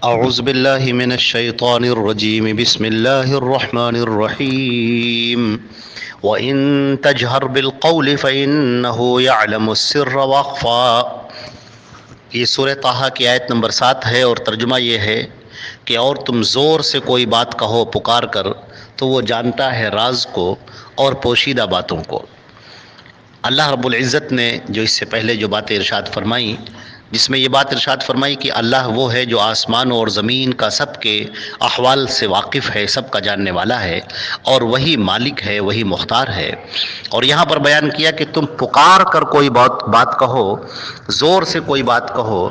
اعوذ باللہ من الشیطان الرجیم بسم اللہ الرحمن الرحیم وَإِن تَجْهَرْ بِالْقَوْلِ فَإِنَّهُ يَعْلَمُ السِّرَّ وَأَخْفَى۔ یہ سورہ طٰہٰ کی آیت نمبر 7 ہے، اور ترجمہ یہ ہے کہ اور تم زور سے کوئی بات کہو پکار کر تو وہ جانتا ہے راز کو اور پوشیدہ باتوں کو۔ اللہ رب العزت نے جو اس سے پہلے جو باتیں ارشاد فرمائی، جس میں یہ بات ارشاد فرمائی کہ اللہ وہ ہے جو آسمانوں اور زمین کا سب کے احوال سے واقف ہے، سب کا جاننے والا ہے، اور وہی مالک ہے، وہی مختار ہے۔ اور یہاں پر بیان کیا کہ تم پکار کر کوئی بات کہو، زور سے کوئی بات کہو،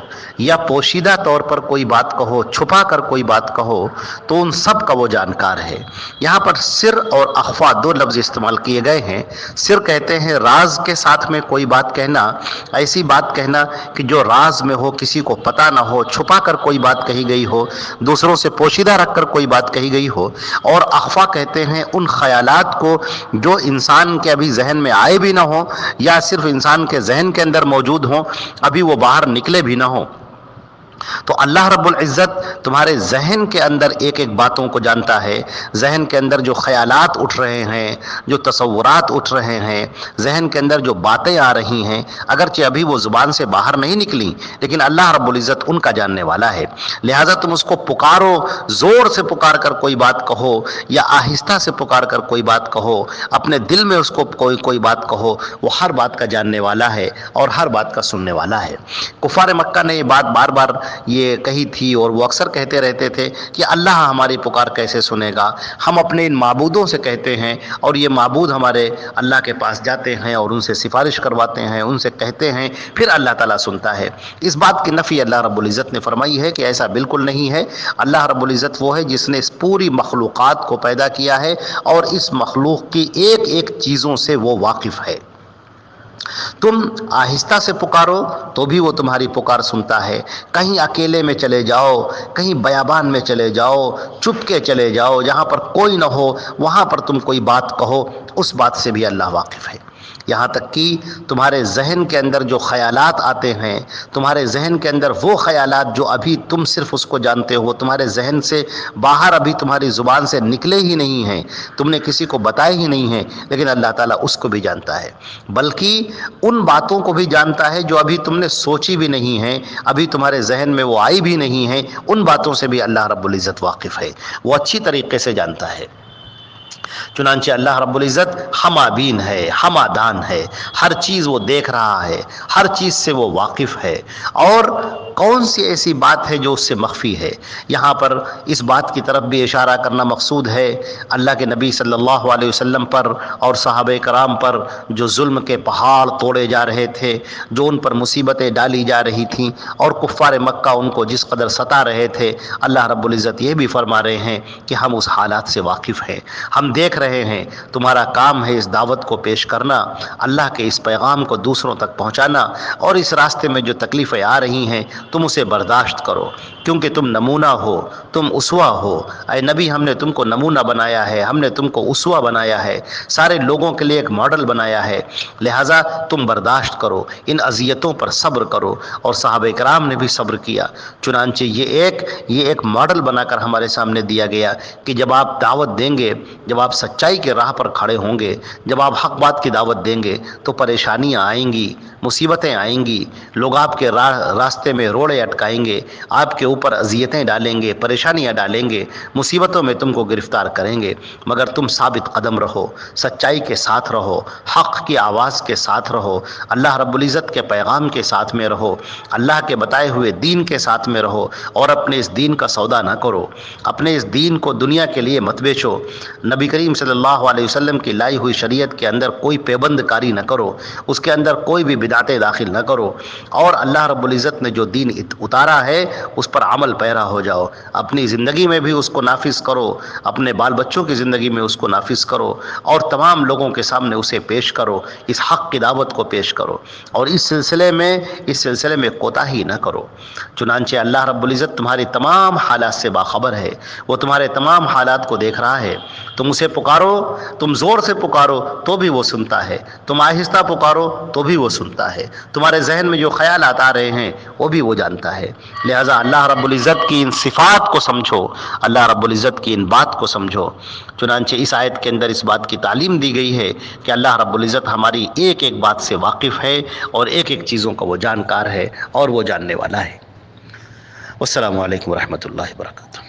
یا پوشیدہ طور پر کوئی بات کہو، چھپا کر کوئی بات کہو، تو ان سب کا وہ جانکار ہے۔ یہاں پر سر اور اخفا دو لفظ استعمال کیے گئے ہیں۔ سر کہتے ہیں راز کے ساتھ میں کوئی بات کہنا، ایسی بات کہنا کہ جو راز میں ہو، کسی کو پتہ نہ ہو، چھپا کر کوئی بات کہی گئی ہو، دوسروں سے پوشیدہ رکھ کر کوئی بات کہی گئی ہو۔ اور اخفا کہتے ہیں ان خیالات کو جو انسان کے ابھی ذہن میں آئے بھی نہ ہوں، یا صرف انسان کے ذہن کے اندر موجود ہوں، ابھی وہ باہر نکلے بھی نہ ہوں۔ تو اللہ رب العزت تمہارے ذہن کے اندر ایک ایک باتوں کو جانتا ہے۔ ذہن کے اندر جو خیالات اٹھ رہے ہیں، جو تصورات اٹھ رہے ہیں، ذہن کے اندر جو باتیں آ رہی ہیں، اگرچہ ابھی وہ زبان سے باہر نہیں نکلی، لیکن اللہ رب العزت ان کا جاننے والا ہے۔ لہٰذا تم اس کو پکارو، زور سے پکار کر کوئی بات کہو، یا آہستہ سے پکار کر کوئی بات کہو، اپنے دل میں اس کو کوئی بات کہو، وہ ہر بات کا جاننے والا ہے اور ہر بات کا سننے والا ہے۔ کفار مکہ نے یہ بات بار بار یہ کہی تھی، اور وہ اکثر کہتے رہتے تھے کہ اللہ ہماری پکار کیسے سنے گا؟ ہم اپنے ان معبودوں سے کہتے ہیں، اور یہ معبود ہمارے اللہ کے پاس جاتے ہیں اور ان سے سفارش کرواتے ہیں، ان سے کہتے ہیں، پھر اللہ تعالیٰ سنتا ہے۔ اس بات کی نفی اللہ رب العزت نے فرمائی ہے کہ ایسا بالکل نہیں ہے۔ اللہ رب العزت وہ ہے جس نے اس پوری مخلوقات کو پیدا کیا ہے، اور اس مخلوق کی ایک ایک چیزوں سے وہ واقف ہے۔ تم آہستہ سے پکارو تو بھی وہ تمہاری پکار سنتا ہے۔ کہیں اکیلے میں چلے جاؤ، کہیں بیابان میں چلے جاؤ، چپ کے چلے جاؤ، جہاں پر کوئی نہ ہو، وہاں پر تم کوئی بات کہو، اس بات سے بھی اللہ واقف ہے۔ یہاں تک کہ تمہارے ذہن کے اندر جو خیالات آتے ہیں، تمہارے ذہن کے اندر وہ خیالات جو ابھی تم صرف اس کو جانتے ہو، تمہارے ذہن سے باہر ابھی تمہاری زبان سے نکلے ہی نہیں ہیں، تم نے کسی کو بتائے ہی نہیں ہیں، لیکن اللہ تعالیٰ اس کو بھی جانتا ہے۔ بلکہ ان باتوں کو بھی جانتا ہے جو ابھی تم نے سوچی بھی نہیں ہیں، ابھی تمہارے ذہن میں وہ آئی بھی نہیں ہیں، ان باتوں سے بھی اللہ رب العزت واقف ہے، وہ اچھی طریقے سے جانتا ہے۔ چنانچہ اللہ رب العزت ہمہ بین ہے، ہمہ دان ہے، ہر چیز وہ دیکھ رہا ہے، ہر چیز سے وہ واقف ہے، اور کون سی ایسی بات ہے جو اس سے مخفی ہے؟ یہاں پر اس بات کی طرف بھی اشارہ کرنا مقصود ہے، اللہ کے نبی صلی اللہ علیہ وسلم پر اور صحابہ کرام پر جو ظلم کے پہاڑ توڑے جا رہے تھے، جو ان پر مصیبتیں ڈالی جا رہی تھیں، اور کفار مکہ ان کو جس قدر ستا رہے تھے، اللہ رب العزت یہ بھی فرما رہے ہیں کہ ہم اس حالات سے واقف ہیں، ہم دیکھ رہے ہیں، تمہارا کام ہے اس دعوت کو پیش کرنا، اللہ کے اس پیغام کو دوسروں تک پہنچانا، اور اس راستے میں جو تکلیفیں آ رہی ہیں تم اسے برداشت کرو، کیونکہ تم نمونہ ہو، تم اسوہ ہو۔ اے نبی، ہم نے تم کو نمونہ بنایا ہے، ہم نے تم کو اسوہ بنایا ہے، سارے لوگوں کے لیے ایک ماڈل بنایا ہے، لہٰذا تم برداشت کرو، ان اذیتوں پر صبر کرو۔ اور صحابہ کرام نے بھی صبر کیا۔ چنانچہ یہ ایک ماڈل بنا کر ہمارے سامنے دیا گیا کہ جب آپ دعوت دیں گے، جب آپ سچائی کے راہ پر کھڑے ہوں گے، جب آپ حق بات کی دعوت دیں گے، تو پریشانیاں آئیں گی، مصیبتیں آئیں گی، لوگ آپ کے راستے میں روڑے اٹکائیں گے، آپ کے اوپر اذیتیں ڈالیں گے، پریشانیاں ڈالیں گے، مصیبتوں میں تم کو گرفتار کریں گے، مگر تم ثابت قدم رہو، سچائی کے ساتھ رہو، حق کی آواز کے ساتھ رہو، اللہ رب العزت کے پیغام کے ساتھ میں رہو، اللہ کے بتائے ہوئے دین کے ساتھ میں رہو، اور اپنے اس دین کا سودا نہ کرو، اپنے اس دین کو دنیا کے لیے مت بیچو، نبی کریم صلی اللہ علیہ وسلم کی لائی ہوئی شریعت کے اندر کوئی پیبند کاری نہ کرو، اس کے اندر کوئی بھی بدعتیں داخل نہ کرو، اور اللہ رب العزت نے جو دین اتارا ہے اس پر عمل پیرا ہو جاؤ، اپنی زندگی میں بھی اس کو نافذ کرو، اپنے بال بچوں کی زندگی میں اس کو نافذ کرو، اور تمام لوگوں کے سامنے اسے پیش کرو، اس حق کی دعوت کو پیش کرو، اور اس سلسلے میں کوتاہی نہ کرو۔ چنانچہ اللہ رب العزت تمہاری تمام حالات سے باخبر ہے، وہ تمہارے تمام حالات کو دیکھ رہا ہے۔ تم اسے پکارو، تم زور سے پکارو تو بھی وہ سنتا ہے، تم آہستہ پکارو تو بھی وہ سنتا ہے۔ سنتا ہے، تمہارے ذہن میں جو خیالات آ رہے ہیں وہ بھی وہ جانتا ہے۔ لہٰذا اللہ رب العزت کی ان صفات کو سمجھو، اللہ رب العزت کی ان بات کو سمجھو۔ چنانچہ اس آیت کے اندر اس بات کی تعلیم دی گئی ہے کہ اللہ رب العزت ہماری ایک ایک بات سے واقف ہے اور ایک ایک چیزوں کا وہ جانکار ہے اور وہ جاننے والا ہے۔ والسلام علیکم ورحمۃ اللہ وبرکاتہ۔